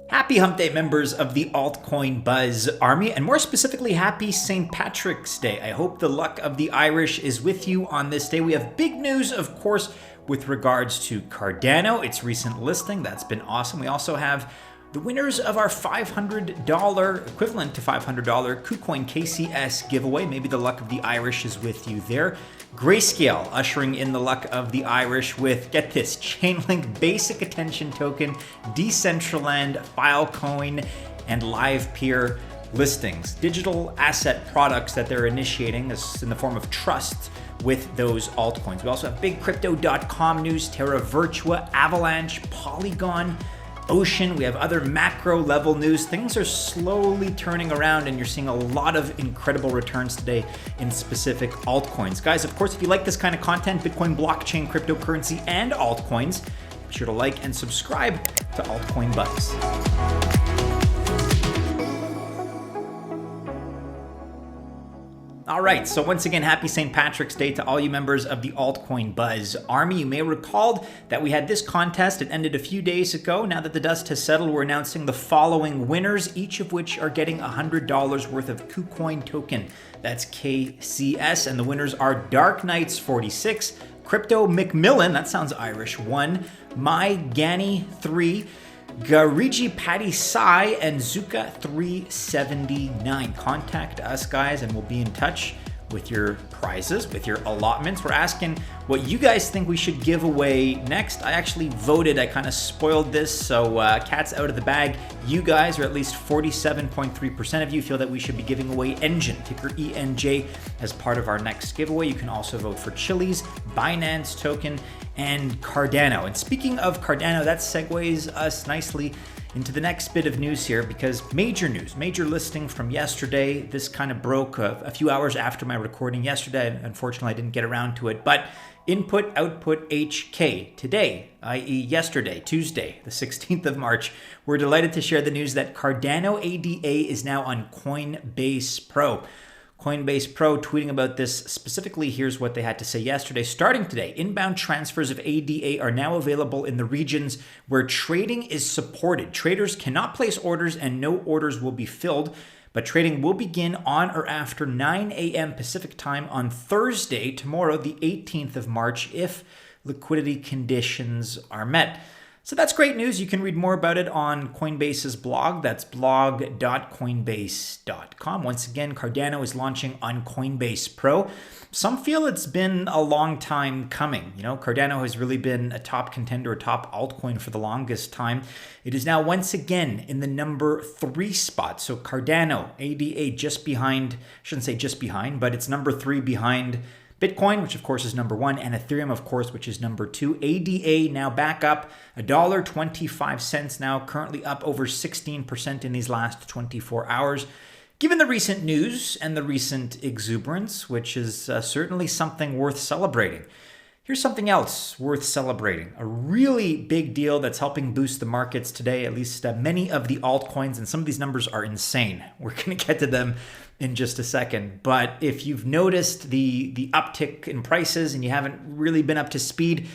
Happy Hump Day, members of the Altcoin Buzz Army, and more specifically, happy St. Patrick's Day. I hope the luck of the Irish is with you on this day. We have big news, of course, with regards to Cardano, its recent listing. That's been awesome. We also have the winners of our $500, equivalent to $500 Kucoin KCS giveaway. Maybe the luck of the Irish is with you there. Grayscale ushering in the luck of the Irish with, get this, Chainlink basic attention token, Decentraland, Filecoin, and Livepeer listings. Digital asset products that they're initiating is in the form of trust with those altcoins. We also have big crypto.com news, Terra, Virtua, Avalanche, Polygon, Ocean. We have other macro level news. Things are slowly turning around and you're seeing a lot of incredible returns today in specific altcoins. Guys, of course, if you like this kind of content, Bitcoin, blockchain, cryptocurrency, and altcoins, be sure to like and subscribe to Altcoin Buzz. All right, so once again, happy St. Patrick's Day to all you members of the Altcoin Buzz Army. You may recall that we had this contest. It ended a few days ago. Now that the dust has settled, we're announcing the following winners, each of which are getting $100 worth of Kucoin token. That's KCS, and the winners are Dark Knights 46, Crypto McMillan, that sounds Irish, 1, My Gani 3, Garigi Patty Sai, and Zuka 379. Contact us, guys, and we'll be in touch with your prizes, with your allotments. We're asking what you guys think we should give away next. I actually voted. I kind of spoiled this, so cat's out of the bag. You guys, or at least 47.3% of you, feel that we should be giving away Engine, ticker ENJ, as part of our next giveaway. You can also vote for Chili's, Binance token, and Cardano. And speaking of Cardano, that segues us nicely into the next bit of news here, because major news, major listing from yesterday. This kind of broke a few hours after my recording yesterday. Unfortunately, I didn't get around to it, but Input Output HK today, i.e. yesterday, Tuesday, the 16th of March, we're delighted to share the news that Cardano ADA is now on Coinbase Pro. Coinbase Pro tweeting about this specifically. Here's what they had to say yesterday. Starting today, inbound transfers of ADA are now available in the regions where trading is supported. Traders cannot place orders and no orders will be filled, but trading will begin on or after 9 a.m. Pacific time on Thursday, tomorrow, the 18th of March, if liquidity conditions are met. So that's great news. You can read more about it on Coinbase's blog. That's blog.coinbase.com. Once again, Cardano is launching on Coinbase Pro. Some feel it's been a long time coming. You know, Cardano has really been a top contender, a top altcoin for the longest time. It is now once again in the number 3 spot. So Cardano, ADA, just behind, I shouldn't say just behind, but it's number 3 behind Bitcoin, which of course is number 1, and Ethereum, of course, which is number 2. ADA now back up $1.25 now, currently up over 16% in these last 24 hours. Given the recent news and the recent exuberance, which is certainly something worth celebrating. Here's something else worth celebrating. A really big deal that's helping boost the markets today, at least many of the altcoins, and some of these numbers are insane. We're going to get to them in just a second. But if you've noticed the uptick in prices and you haven't really been up to speed,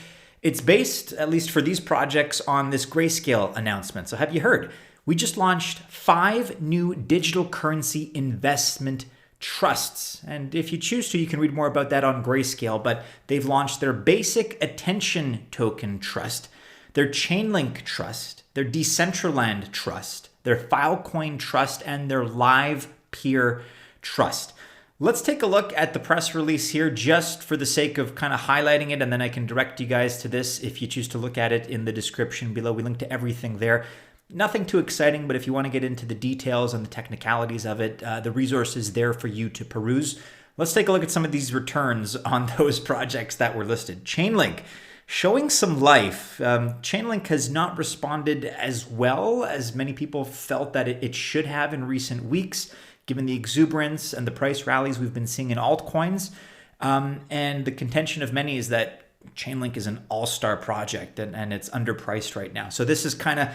it's based, at least for these projects, on this Grayscale announcement. So have you heard? We just launched 5 new digital currency investment trusts. And if you choose to, you can read more about that on Grayscale, but they've launched their basic attention token trust, their Chainlink trust, their Decentraland trust, their Filecoin trust, and their Livepeer trust. Let's take a look at the press release here just for the sake of kind of highlighting it, and then I can direct you guys to this if you choose to look at it in the description below. We link to everything there. Nothing too exciting, but if you want to get into the details and the technicalities of it, the resource is there for you to peruse. Let's take a look at some of these returns on those projects that were listed. Chainlink, showing some life. Chainlink has not responded as well as many people felt that it should have in recent weeks, given the exuberance and the price rallies we've been seeing in altcoins. And the contention of many is that Chainlink is an all-star project and it's underpriced right now. So this is kind of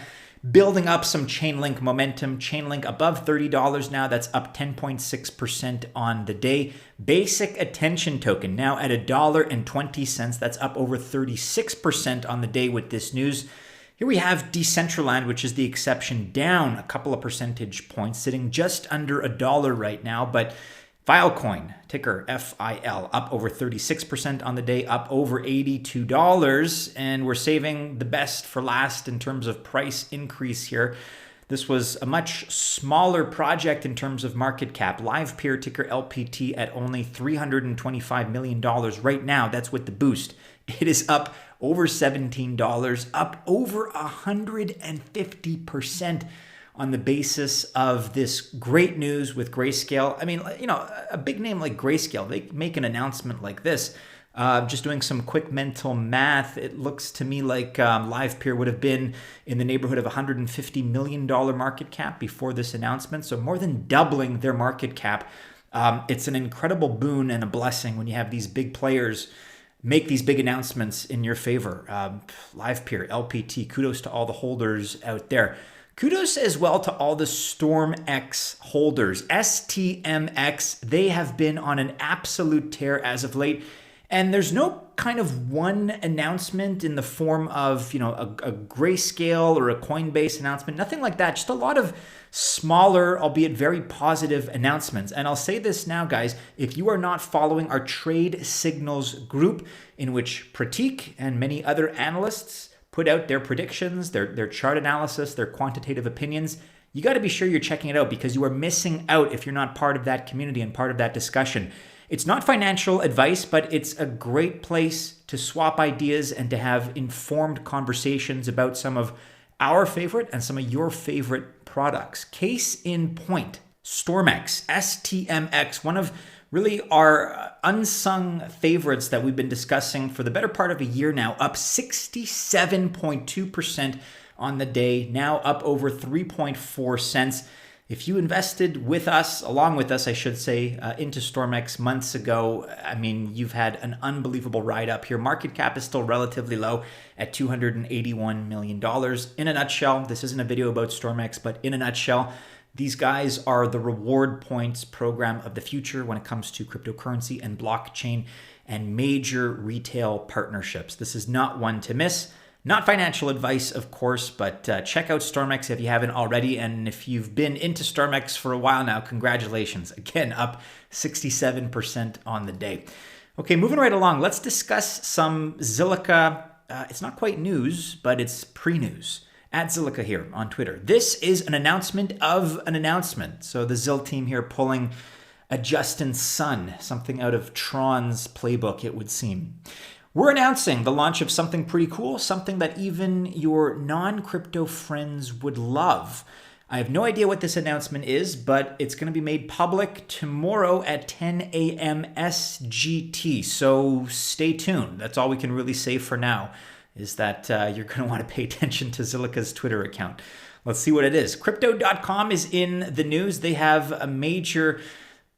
building up some Chainlink momentum. Chainlink above $30 now. That's up 10.6% on the day. Basic attention token now at $1.20. That's up over 36% on the day with this news. Here we have Decentraland, which is the exception, down a couple of percentage points, sitting just under $1 right now. But Filecoin, ticker FIL, up over 36% on the day, up over $82. And we're saving the best for last in terms of price increase here. This was a much smaller project in terms of market cap. Livepeer, ticker LPT, at only $325 million right now. That's with the boost. It is up over $17, up over 150% on the basis of this great news with Grayscale. I mean, you know, a big name like Grayscale, they make an announcement like this. Just doing some quick mental math, it looks to me like Livepeer would have been in the neighborhood of $150 million market cap before this announcement. So more than doubling their market cap. It's an incredible boon and a blessing when you have these big players make these big announcements in your favor. Livepeer, LPT, kudos to all the holders out there. Kudos as well to all the StormX holders. STMX, they have been on an absolute tear as of late. And there's no kind of one announcement in the form of, you know, a Grayscale or a Coinbase announcement, nothing like that. Just a lot of smaller, albeit very positive announcements. And I'll say this now, guys, if you are not following our Trade Signals group, in which Pratik and many other analysts put out their predictions, their chart analysis, their quantitative opinions, you got to be sure you're checking it out, because you are missing out if you're not part of that community and part of that discussion. It's not financial advice, but it's a great place to swap ideas and to have informed conversations about some of our favorite and some of your favorite products. Case in point, StormX, STMX, one of really our unsung favorites that we've been discussing for the better part of a year now, up 67.2% on the day, now up over 3.4 cents. If you invested with us, along with us, I should say, into StormX months ago, I mean, you've had an unbelievable ride up here. Market cap is still relatively low at $281 million. In a nutshell, this isn't a video about StormX, but in a nutshell, these guys are the reward points program of the future when it comes to cryptocurrency and blockchain and major retail partnerships. This is not one to miss. Not financial advice, of course, but check out StormX if you haven't already. And if you've been into StormX for a while now, congratulations. Again, up 67% on the day. Okay, moving right along, let's discuss some Zilliqa. It's not quite news, but it's pre-news. At Zilliqa here on Twitter. This is an announcement of an announcement. So the Zill team here pulling a Justin Sun, something out of Tron's playbook, it would seem. We're announcing the launch of something pretty cool, something that even your non-crypto friends would love. I have no idea what this announcement is, but it's going to be made public tomorrow at 10 a.m. SGT. So stay tuned. That's all we can really say for now, is that you're going to want to pay attention to Zilliqa's Twitter account. Let's see what it is. Crypto.com is in the news. They have a major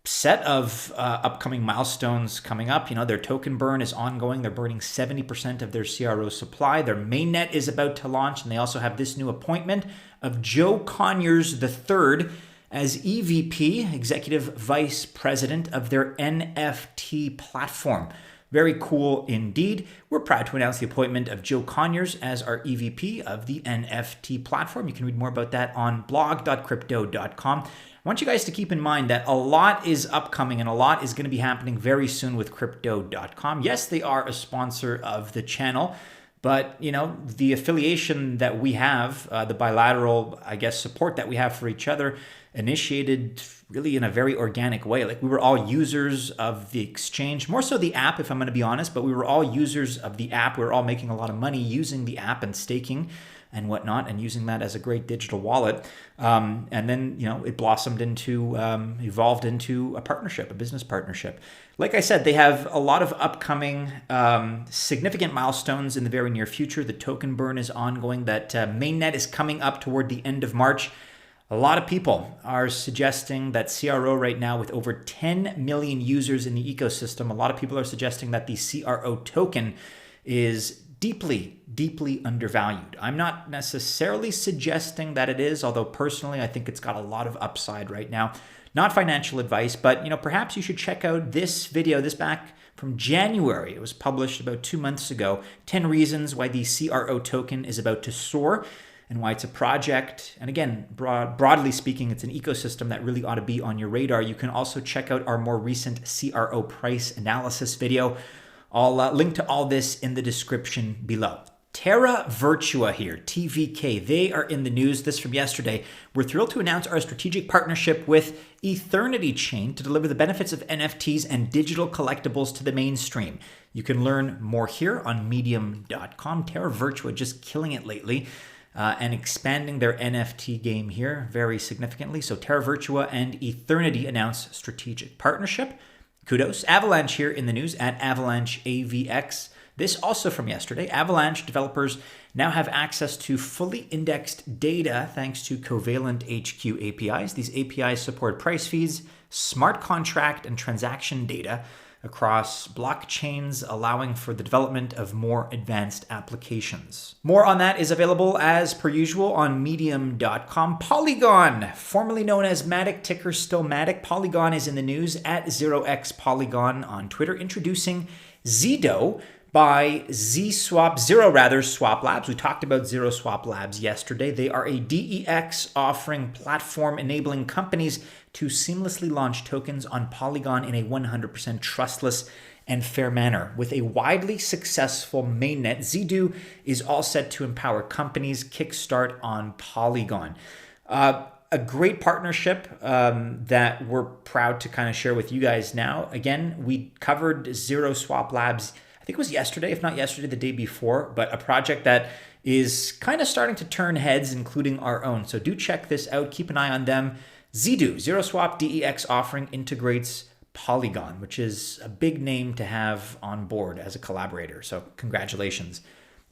set of upcoming milestones coming up. You know, their token burn is ongoing. They're burning 70% of their CRO supply. Their mainnet is about to launch, and they also have this new appointment of Joe Conyers III as EVP, Executive Vice President of their NFT platform. Very cool indeed. We're proud to announce the appointment of Joe Conyers as our EVP of the NFT platform. You can read more about that on blog.crypto.com. I want you guys to keep in mind that a lot is upcoming and a lot is going to be happening very soon with crypto.com. Yes, they are a sponsor of the channel, but you know, the affiliation that we have, the bilateral, I guess, support that we have for each other initiated really in a very organic way. Like, we were all users of the exchange, more so the app, if I'm going to be honest, but we were all users of the app. We were all making a lot of money using the app and staking and whatnot, and using that as a great digital wallet. And then, you know, it blossomed into, evolved into a partnership, a business partnership. Like I said, they have a lot of upcoming significant milestones in the very near future. The token burn is ongoing. That mainnet is coming up toward the end of March. A lot of people are suggesting that CRO right now, with over 10 million users in the ecosystem, a lot of people are suggesting that the CRO token is deeply, deeply undervalued. I'm not necessarily suggesting that it is, although personally I think it's got a lot of upside right now. Not financial advice, but you know, perhaps you should check out this video, this back from January. It was published about 2 months ago. 10 reasons why the CRO token is about to soar and why it's a project. And again, broadly speaking, it's an ecosystem that really ought to be on your radar. You can also check out our more recent CRO price analysis video. I'll link to all this in the description below. Terra Virtua here, TVK, they are in the news. This from yesterday. We're thrilled to announce our strategic partnership with Eternity Chain to deliver the benefits of NFTs and digital collectibles to the mainstream. You can learn more here on medium.com. Terra Virtua just killing it lately and expanding their NFT game here very significantly. So Terra Virtua and Eternity announce strategic partnership. Kudos. Avalanche here in the news at Avalanche AVX. This also from yesterday. Avalanche developers now have access to fully indexed data thanks to Covalent HQ APIs. These APIs support price feeds, smart contract, and transaction data across blockchains, allowing for the development of more advanced applications. More on that is available as per usual on medium.com. Polygon, formerly known as MATIC, ticker still MATIC. Polygon is in the news at 0x Polygon on Twitter, introducing ZDO by Swap Labs. We talked about ZeroSwap Labs yesterday. They are a DEX offering platform enabling companies to seamlessly launch tokens on Polygon in a 100% trustless and fair manner. With a widely successful mainnet, ZDO is all set to empower companies kickstart on Polygon. A great partnership that we're proud to kind of share with you guys now. Again, we covered ZeroSwap Labs, I think it was yesterday, if not yesterday, the day before, but a project that is kind of starting to turn heads, including our own. So do check this out. Keep an eye on them. ZDO, ZeroSwap DEX offering, integrates Polygon, which is a big name to have on board as a collaborator. So congratulations.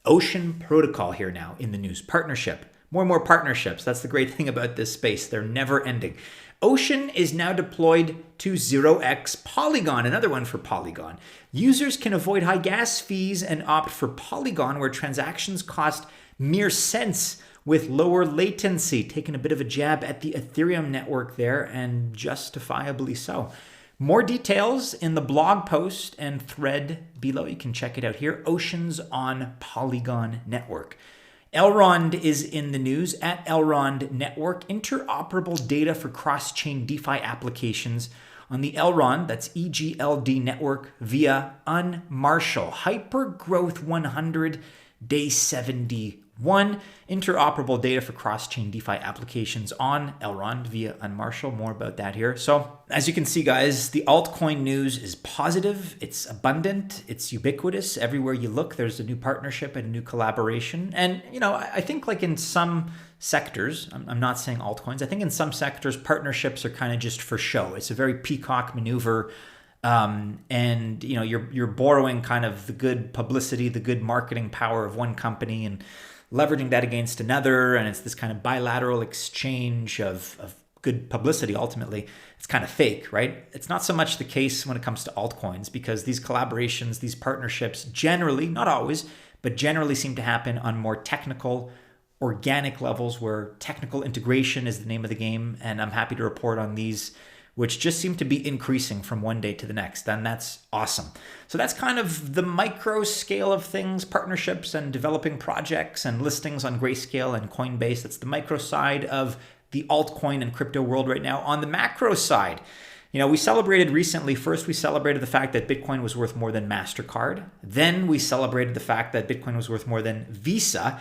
Ocean Protocol here now in the news. Partnership. More and more partnerships. That's the great thing about this space. They're never ending. Ocean is now deployed to 0x Polygon, another one for Polygon. Users can avoid high gas fees and opt for Polygon, where transactions cost mere cents with lower latency, taking a bit of a jab at the Ethereum network there, and justifiably so. More details in the blog post and thread below. You can check it out here. Oceans on Polygon Network. Elrond is in the news at Elrond Network. Interoperable data for cross-chain DeFi applications on the Elrond, that's EGLD network, via Unmarshal. Hypergrowth 100, day 71. Interoperable data for cross-chain DeFi applications on Elrond via Unmarshal. More about that here. So as you can see, guys, the altcoin news is positive. It's abundant. It's ubiquitous. Everywhere you look, there's a new partnership and a new collaboration. And, you know, I think like in some sectors, I'm not saying altcoins, I think in some sectors, partnerships are kind of just for show. It's a very peacock maneuver. And, you know, you're borrowing kind of the good publicity, the good marketing power of one company and leveraging that against another, and it's this kind of bilateral exchange of good publicity. Ultimately, it's kind of fake, right? It's not so much the case when it comes to altcoins, because these collaborations, these partnerships generally, not always, but generally seem to happen on more technical, organic levels where technical integration is the name of the game. And I'm happy to report on these, which just seem to be increasing from one day to the next. And that's awesome. So that's kind of the micro scale of things, partnerships and developing projects and listings on Grayscale and Coinbase. That's the micro side of the altcoin and crypto world right now. On the macro side, you know, we celebrated recently, first we celebrated the fact that Bitcoin was worth more than MasterCard. Then we celebrated the fact that Bitcoin was worth more than Visa.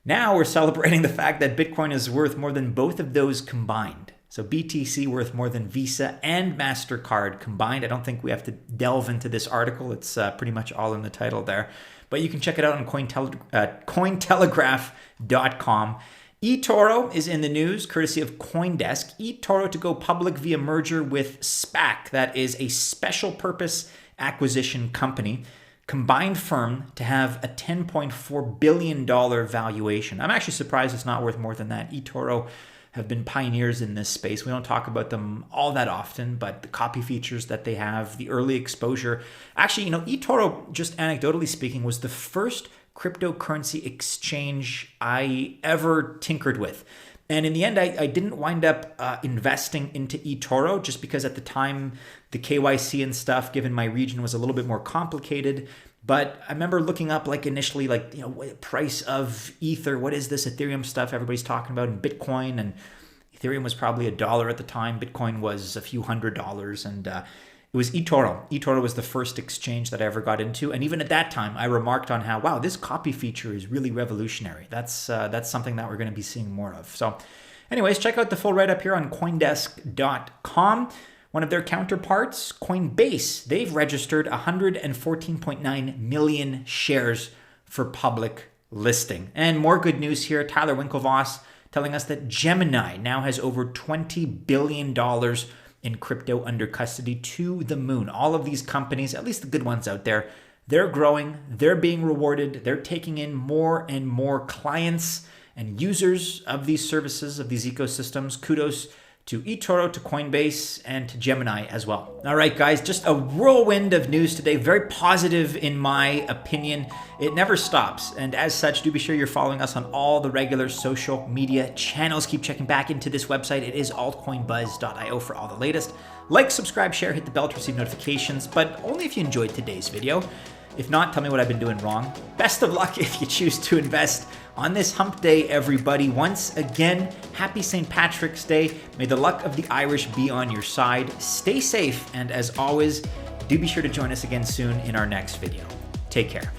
Now we're celebrating the fact that Bitcoin is worth more than both of those combined. So BTC worth more than Visa and MasterCard combined. I don't think we have to delve into this article. It's pretty much all in the title there. But you can check it out on Cointelegraph.com. eToro is in the news, courtesy of CoinDesk. eToro to go public via merger with SPAC. That is a special purpose acquisition company. Combined firm to have a $10.4 billion valuation. I'm actually surprised it's not worth more than that. eToro have been pioneers in this space. We don't talk about them all that often, but the copy features that they have, the early exposure. Actually, you know, eToro, just anecdotally speaking, was the first cryptocurrency exchange I ever tinkered with. And in the end, I didn't wind up investing into eToro just because at the time, the KYC and stuff, given my region, was a little bit more complicated. But I remember looking up like initially, like, you know, price of Ether, what is this Ethereum stuff everybody's talking about, and Bitcoin, and Ethereum was probably $1 at the time. Bitcoin was a few $100s, and it was eToro. eToro was the first exchange that I ever got into. And even at that time, I remarked on how, wow, this copy feature is really revolutionary. That's something that we're going to be seeing more of. So anyways, check out the full write-up here on Coindesk.com. One of their counterparts, Coinbase, they've registered 114.9 million shares for public listing. And more good news here, Tyler Winklevoss telling us that Gemini now has over $20 billion in crypto under custody, to the moon. All of these companies, at least the good ones out there, they're growing, they're being rewarded, they're taking in more and more clients and users of these services, of these ecosystems. Kudos to eToro, to Coinbase, and to Gemini as well. All right, guys, just a whirlwind of news today. Very positive in my opinion. It never stops. And as such, do be sure you're following us on all the regular social media channels. Keep checking back into this website. It is altcoinbuzz.io for all the latest. Like, subscribe, share, hit the bell to receive notifications, but only if you enjoyed today's video. If not, tell me what I've been doing wrong. Best of luck if you choose to invest on this hump day, everybody. Once again, happy St. Patrick's Day. May the luck of the Irish be on your side. Stay safe, and as always, do be sure to join us again soon in our next video. Take care.